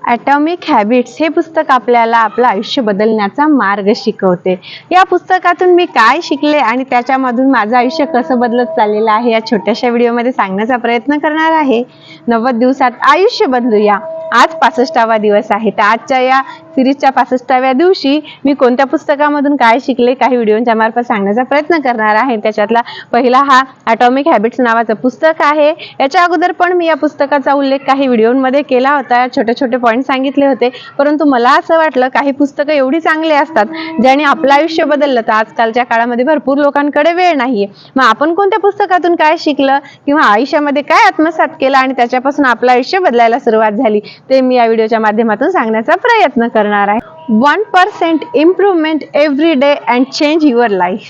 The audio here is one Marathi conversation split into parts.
ॲटॉमिक हॅबिट्स हे पुस्तक आपल्याला आपलं आयुष्य बदलण्याचा मार्ग शिकवते. या पुस्तकातून मी काय शिकले आणि त्याच्यामधून माझं आयुष्य कसं बदलत चाललेलं आहे या छोट्याशा व्हिडिओमध्ये सांगण्याचा प्रयत्न करणार आहे. 90 दिवसात आयुष्य बदलूया. आज 65वा दिवस आहे. तर आजच्या या सिरीजच्या 65व्या दिवशी मी कोणत्या पुस्तकामधून काय शिकले काही व्हिडिओच्या मार्फत सांगण्याचा प्रयत्न करणार आहे. त्याच्यातला पहिला हा ॲटॉमिक हॅबिट्स नावाचं पुस्तक आहे. याच्या अगोदर पण मी या पुस्तकाचा उल्लेख काही व्हिडिओमध्ये केला होता. छोटे छोटे पॉईंट सांगितले होते. परंतु मला असं वाटलं काही पुस्तकं एवढी चांगली असतात ज्याने आपलं आयुष्य बदललं. तर आजकालच्या काळामध्ये भरपूर लोकांकडे वेळ नाहीये. मग आपण कोणत्या पुस्तकातून काय शिकलं किंवा आयुष्यामध्ये काय आत्मसात केलं आणि त्याच्यापासून आपलं आयुष्य बदलायला सुरुवात झाली ते मी या व्हिडिओच्या माध्यमातून सांगण्याचा प्रयत्न करणार आहे. 1% improvement every day and change your life.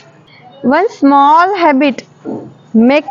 One small habit make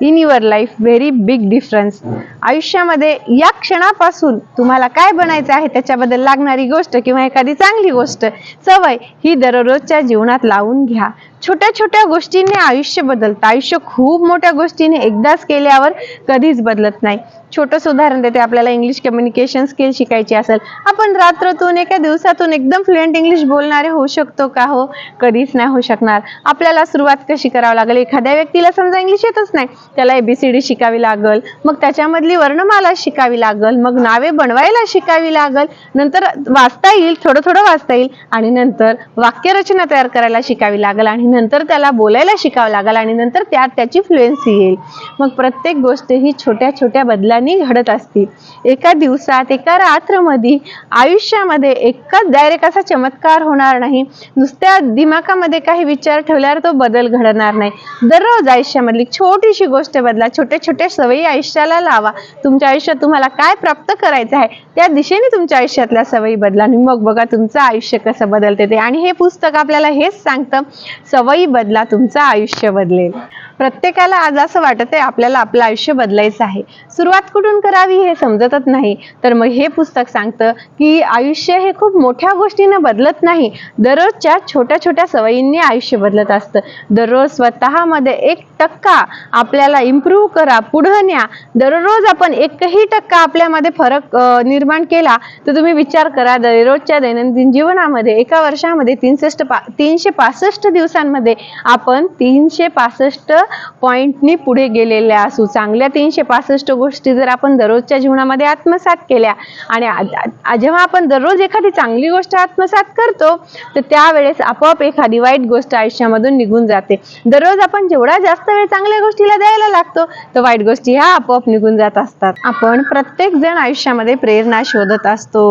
in your life very big difference. आयुष्यामध्ये या क्षणापासून तुम्हाला काय बनायचं आहे त्याच्याबद्दल लागणारी गोष्ट किंवा एखादी चांगली गोष्ट सवय ही दररोजच्या जीवनात लावून घ्या. छोट्या छोट्या गोष्टींनी आयुष्य बदलतं. आयुष्य खूप मोठ्या गोष्टीने एकदाच केल्यावर कधीच बदलत नाही. छोटंसं उदाहरण देते. आपल्याला इंग्लिश कम्युनिकेशन स्किल शिकायची असेल, आपण रात्रातून एका दिवसातून एकदम फ्लुएंट इंग्लिश बोलणारे होऊ शकतो का? हो, कधीच नाही होऊ शकणार. आपल्याला सुरुवात कशी करावी लागेल? एखाद्या व्यक्तीला समजा इंग्लिश येतच नाही, त्याला ABCD शिकावी लागल, मग त्याच्यामधली वर्णमाला शिकावी लागल, मग नावे बनवायला शिकावी लागल, नंतर वाचता येईल, थोडं थोडं वाचता येईल आणि नंतर वाक्यरचना तयार करायला शिकावी लागल आणि नंतर त्याला बोलायला शिकावं लागल आणि नंतर त्यात त्याची फ्लुएन्सी येईल. मग प्रत्येक गोष्ट ही छोट्या छोट्या बदलांनी घडत असते. एका दिवसात एका रात्रमध्ये आयुष्यामध्ये एकच डायरेक्ट असा चमत्कार होणार नाही. नुसत्या दिमागामध्ये काही विचार ठेवल्यावर तो बदल घडणार नाही. दररोज आयुष्यामधली छोटीशी गोष्ट बदला. छोट्या छोट्या सवयी आयुष्याला लावा. तुमच्या आयुष्यात तुम्हाला काय प्राप्त करायचं आहे त्या दिशेने तुमच्या आयुष्यातल्या सवयी बदला आणि मग बघा तुमचं आयुष्य कसं बदलते ते. आणि हे पुस्तक आपल्याला हेच सांगतं, सवयी बदला, तुमचं आयुष्य बदलेल. प्रत्येकाला आज असं वाटत आहे आपल्याला आपलं आयुष्य बदलायचं आहे. सुरुवात कुठून करावी हे समजतच नाही. तर मग हे पुस्तक सांगतं की आयुष्य हे खूप मोठ्या गोष्टीनं बदलत नाही. दररोजच्या छोट्या छोट्या सवयींनी आयुष्य बदलत असतं. दररोज स्वतःमध्ये 1% आपल्याला इम्प्रूव्ह करा, पुढं न्या. दररोज आपण 1% आपल्यामध्ये फरक निर्माण केला तर तुम्ही विचार करा, दररोजच्या दैनंदिन जीवनामध्ये एका वर्षामध्ये 365 दिवसांमध्ये आपण 365 पॉइंटनी पुढे गेलेल्या असू. चांगल्या 365 गोष्टी जर आपण दररोजच्या जीवनामध्ये आत्मसात केल्या आणि जेव्हा आपण दररोज एखादी चांगली गोष्ट आत्मसात करतो तर त्यावेळेस आपोआप एखादी वाईट गोष्ट आयुष्यामधून निघून जाते. दररोज आपण जेवढा जास्त वेळ चांगल्या गोष्टीला द्यायला लागतो तर वाईट गोष्टी ह्या आपोआप निघून जात असतात. आपण प्रत्येक जण आयुष्यामध्ये प्रेरणा शोधत असतो.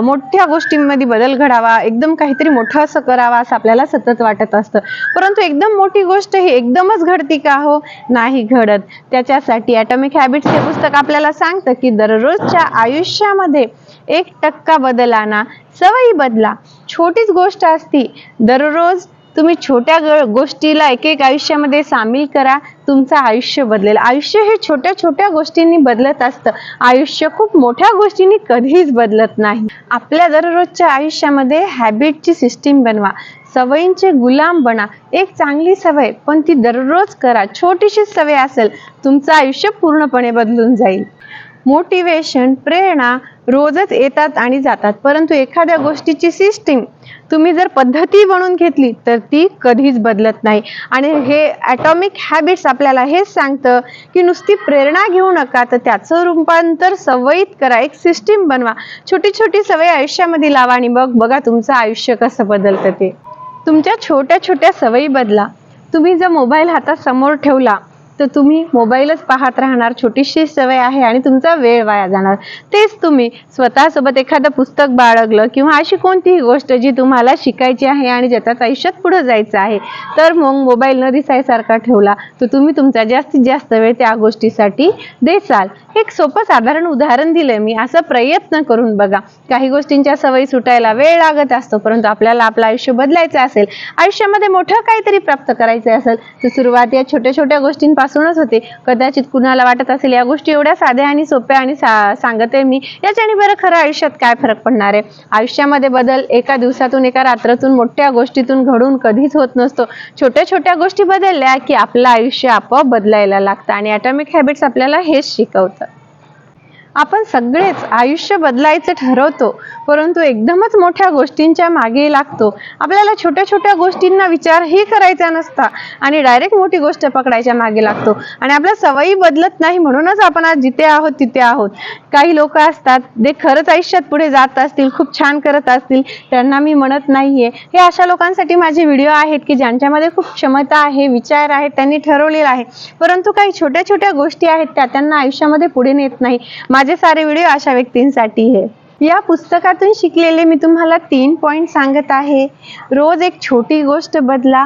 मोठ्या गोष्टींमध्ये बदल घडावा, एकदम काहीतरी मोठं असं करावा असं आपल्याला सतत वाटत असतं. परंतु एकदम मोठी गोष्ट ही एकदमच घडती का? हो, नाही घडत. त्याच्यासाठी ॲटॉमिक हॅबिट्स हे पुस्तक आपल्याला सांगतं की दररोजच्या आयुष्यामध्ये 1% बदल आणा, सवयी बदला. छोटीच गोष्ट असती. दररोज तुम्ही छोट्या गोष्टीला एक आयुष्यामध्ये सामील करा, तुमचं आयुष्य बदलेल. आयुष्य हे छोट्या छोट्या गोष्टींनी बदलत असतं. आयुष्य खूप मोठ्या गोष्टींनी कधीच बदलत नाही. आपल्या दररोजच्या आयुष्यामध्ये हॅबिटची सिस्टीम बनवा, सवयींचे गुलाम बना. एक चांगली सवय पण ती दररोज करा. छोटीशी सवय असेल, तुमचं आयुष्य पूर्णपणे बदलून जाईल. मोटिवेशन, प्रेरणा रोजच येतात आणि जातात, परंतु एखाद्या गोष्टीची सिस्टीम तुम्ही जर पद्धती बनवून घेतली तर ती कधीच बदलत नाही. आणि हे ॲटॉमिक हॅबिट्स आपल्याला हेच सांगतं की नुसती प्रेरणा घेऊ नका, तर त्याचं रूपांतर सवयीत करा. एक सिस्टीम बनवा, छोटी छोटी सवय आयुष्यामध्ये लावा आणि मग बघा तुमचं आयुष्य कसं बदलतं ते. तुमच्या छोट्या छोट्या सवयी बदला. तुम्ही जर मोबाईल हातात समोर ठेवला तर तुम्ही मोबाईलच पाहत राहणार. छोटीशी सवय आहे आणि तुमचा वेळ वाया जाणार. तेच तुम्ही स्वतःसोबत एखादं पुस्तक बाळगलं किंवा अशी कोणतीही गोष्ट जी तुम्हाला शिकायची आहे आणि ज्याच्यात आयुष्यात पुढे जायचं आहे, तर मग मोबाईल न दिसायसारखा ठेवला तर तुम्ही तुमचा जास्तीत जास्त वेळ त्या गोष्टीसाठी देसाल. एक सोपं साधारण उदाहरण दिलं मी. असं प्रयत्न करून बघा. काही गोष्टींच्या सवयी सुटायला वेळ लागत असतो, परंतु आपल्याला आपलं आयुष्य बदलायचं असेल, आयुष्यामध्ये मोठं काहीतरी प्राप्त करायचं असेल तर सुरुवात या छोट्या छोट्या गोष्टींपासूनच होते. कदाचित कुणाला वाटत असेल या गोष्टी एवढ्या साध्या आणि सोप्या आणि सांगते मी, याच्याने बरं खरं आयुष्यात काय फरक पडणार आहे? आयुष्यामध्ये बदल एका दिवसातून एका रात्रातून मोठ्या गोष्टीतून घडून कधीच होत नसतो. छोट्या छोट्या गोष्टी बदलल्या की आपलं आयुष्य आपोआप बदलायला लागतं आणि ॲटॉमिक हॅबिट्स आपल्याला हेच शिकवतं. आपण सगळेच आयुष्य बदलायचं ठरवतो, परंतु एकदमच मोठ्या गोष्टींच्या मागे लागतो. आपल्याला छोट्या छोट्या गोष्टींना विचारही करायचा नसता आणि डायरेक्ट मोठी गोष्ट पकडायच्या मागे लागतो आणि आपल्या सवयी बदलत नाही, म्हणूनच आपण आज जिथे आहोत तिथे आहोत. काही लोक असतात ते खरंच आयुष्यात पुढे जात असतील, खूप छान करत असतील, त्यांना मी म्हणत नाहीये. हे अशा लोकांसाठी माझे व्हिडिओ आहेत की ज्यांच्यामध्ये खूप क्षमता आहे, विचार आहेत, त्यांनी ठरवलेलं आहे, परंतु काही छोट्या छोट्या गोष्टी आहेत त्या त्यांना आयुष्यामध्ये पुढे नेत नाही. माझे सारे व्हिडिओ अशा व्यक्तींसाठी आहे. या पुस्तकातून शिकलेले मी तुम्हाला 3 पॉइंट सांगत आहे. रोज एक छोटी गोष्ट बदला,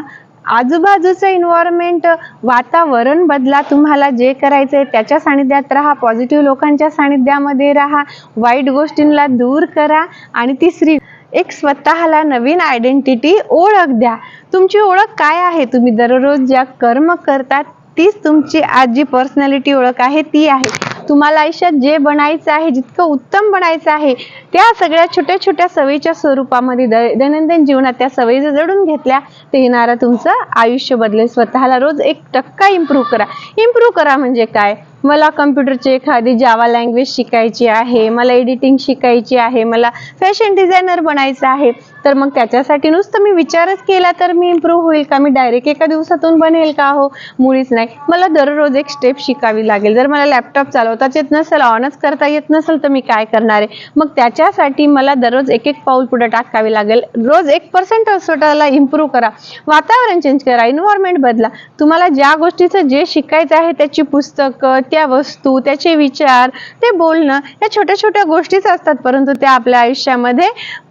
आजूबाजूचं एन्व्हायरमेंट, वातावरण बदला. तुम्हाला जे करायचंय त्याच्या सानिध्यात राहा, पॉझिटिव्ह लोकांच्या सानिध्यामध्ये राहा, वाईट गोष्टींना दूर करा. आणि तिसरी, एक स्वतःला नवीन आयडेंटिटी, ओळख द्या. तुमची ओळख काय आहे? तुम्ही दररोज ज्या कर्म करतात तीच तुमची आज जी पर्सनॅलिटी ओळख आहे ती आहे. तुम्हाला आयुष्यात जे बनायचं आहे, जितकं उत्तम बनायचं आहे, त्या सगळ्या छोट्या छोट्या सवयीच्या स्वरूपामध्ये दैनंदिन जीवनात त्या सवयी जर जडून घेतल्या तर येणारं तुमचं आयुष्य बदलेल. स्वतःला रोज 1% इम्प्रूव्ह करा. इम्प्रूव्ह करा म्हणजे काय? मला कम्प्युटरची एखादी जावा लँग्वेज शिकायची आहे, मला एडिटिंग शिकायची आहे, मला फॅशन डिझायनर बनायचं आहे, तर मग त्याच्यासाठी नुसतं मी विचारच केला तर मी इम्प्रूव्ह होईल का? मी डायरेक्ट एका दिवसातून बनेल का? हो, मुळीच नाही. मला दररोज एक स्टेप शिकावी लागेल. जर मला लॅपटॉप चालवताच येत नसेल, ऑनच करता येत नसेल, तर मी काय करणार आहे? मग त्याच्यासाठी मला दररोज एक पाऊल पुढे टाकावे लागेल. रोज 1% स्वतःला इम्प्रूव्ह करा. वातावरण चेंज करा, एन्व्हायरमेंट बदला. तुम्हाला ज्या गोष्टीचं जे शिकायचं आहे त्याची पुस्तकं, त्या वस्तू, त्याचे विचार, ते बोलणं, या छोट्या छोट्या गोष्टीच असतात, परंतु त्या आपल्या आयुष्यामध्ये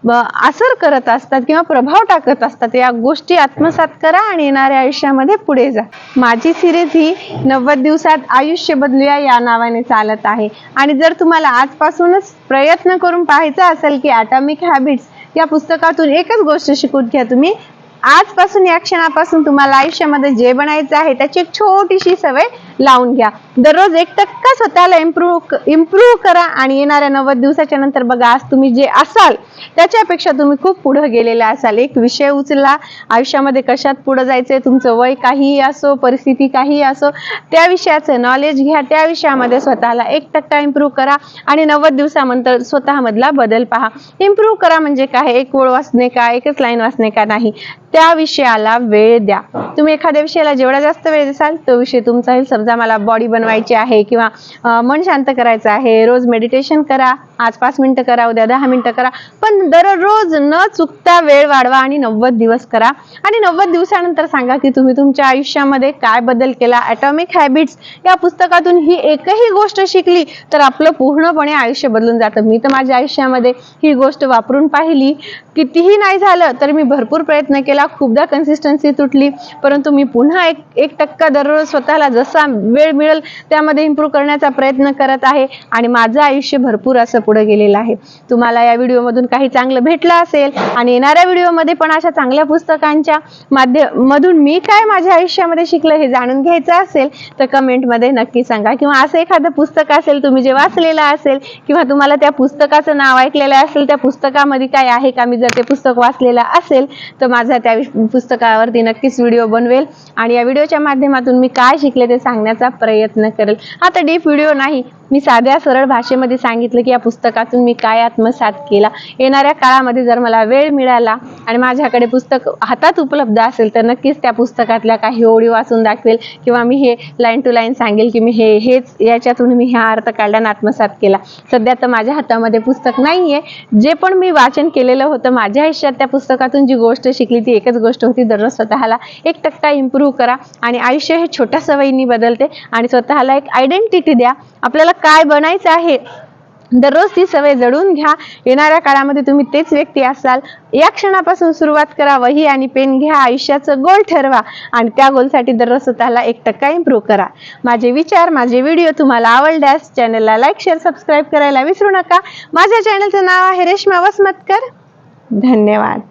असर करत असतात किंवा प्रभाव टाकत असतात. या गोष्टी आत्मसात करा आणि येणाऱ्या आयुष्यामध्ये पुढे जा. माझी सिरीज ही 90 दिवसात आयुष्य बदलूया या नावाने चालत आहे आणि जर तुम्हाला आजपासूनच प्रयत्न करून पाहायचा असेल की ॲटॉमिक हॅबिट्स या पुस्तकातून एकच गोष्ट शिकून घ्या. तुम्ही आजपासून, या क्षणापासून तुम्हाला आयुष्यामध्ये जे बनायचं आहे त्याची एक छोटीशी सवय लावून घ्या. दररोज 1% स्वतःला इम्प्रूव्ह करा आणि येणाऱ्या 90 दिवसाच्या नंतर बघा, आज तुम्ही जे असाल त्याच्यापेक्षा तुम्ही खूप पुढे गेलेले असाल. एक विषय उचला, आयुष्यामध्ये कशात पुढे जायचंय, तुमचं वय काहीही असो, परिस्थिती काहीही असो, त्या विषयाचं नॉलेज घ्या, त्या विषयामध्ये स्वतःला 1% इम्प्रूव्ह करा आणि 90 दिवसानंतर स्वतःमधला बदल पहा. इम्प्रूव्ह करा म्हणजे काय? एक ओळ वाचणे का, एकच लाईन वाचणे का? नाही, त्या विषयाला वेळ द्या. तुम्ही एखाद्या विषयाला जेवढा जास्त वेळ देसाल तो विषय तुमचा होईल. समजा मला बॉडी बनवायची आहे किंवा मन शांत करायचं आहे, रोज मेडिटेशन करा. आज 5 मिनिटं करा, उद्या 10 मिनिटं करा, पण दररोज न चुकता वेळ वाढवा आणि 90 दिवस करा. आणि 90 दिवसानंतर सांगा की तुम्ही तुमच्या आयुष्यामध्ये काय बदल केला. ॲटॉमिक हॅबिट्स या पुस्तकातून ही एकही गोष्ट शिकली तर आपलं पूर्णपणे आयुष्य बदलून जातं. मी तर माझ्या आयुष्यामध्ये ही गोष्ट वापरून पाहिली. कितीही नाही झालं तर मी भरपूर प्रयत्न केला, खूपदा कन्सिस्टन्सी तुटली, परंतु मी पुन्हा 1% दररोज स्वतःला जसा वेळ मिळेल त्यामध्ये इम्प्रूव्ह करण्याचा प्रयत्न करत आहे आणि माझं आयुष्य भरपूर असं पुढे गेलेलं आहे. तुम्हाला या व्हिडिओमधून काही चांगलं भेटलं असेल आणि येणाऱ्या व्हिडिओमध्ये पण अशा चांगल्या पुस्तकांच्या माध्यमातून मी काय माझ्या आयुष्यामध्ये शिकलं हे जाणून घ्यायचं असेल तर कमेंटमध्ये नक्की सांगा. किंवा असं एखादं पुस्तक असेल तुम्ही जे वाचलेलं असेल किंवा तुम्हाला त्या पुस्तकाचं नाव ऐकलेलं असेल, त्या पुस्तकामध्ये काय आहे का, मी जर ते पुस्तक वाचलेलं असेल तर माझा त्या पुस्तकावरती नक्कीच व्हिडिओ बनवेल आणि या व्हिडिओच्या माध्यमातून मी काय शिकले ते सांगण्याचा प्रयत्न करेल. आता डीप व्हिडिओ नाही, मी साध्या सरळ भाषेमध्ये सांगितलं की या पुस्तकातून मी काय आत्मसात केला. येणाऱ्या काळामध्ये जर मला वेळ मिळाला आणि माझ्याकडे पुस्तक हातात उपलब्ध असेल तर नक्कीच त्या पुस्तकातल्या काही ओळी वाचून दाखवेल किंवा मी हे लाईन टू लाईन सांगेल की मी हेच याच्यातून मी हा अर्थ काढला आणि आत्मसात केला. सध्या तर माझ्या हातामध्ये पुस्तक नाहीये. जे पण मी वाचन केलेलं होतं माझ्या आयुष्यात, त्या पुस्तकातून जी गोष्ट शिकली ती एकच गोष्ट होती, दररोज स्वतःला 1% इम्प्रूव्ह करा आणि आयुष्य हे छोट्या सवयींनी बदलते. आणि स्वतःला एक आयडेंटिटी द्या. आपल्याला काय बनायचं आहे दररोज ती सवय जडून घ्या. येणाऱ्या काळामध्ये तुम्ही तेच व्यक्ती असाल. या क्षणापासून सुरुवात करा. वही आणि पेन घ्या, आयुष्याचं गोल ठरवा आणि त्या गोलसाठी दररोज स्वतःला 1% इम्प्रूव्ह करा. माझे विचार, माझे व्हिडिओ तुम्हाला आवडल्यास चॅनलला लाईक, शेअर, सबस्क्राईब करायला विसरू नका. माझ्या चॅनलचं नाव आहे रेश्मा वसमतकर. धन्यवाद.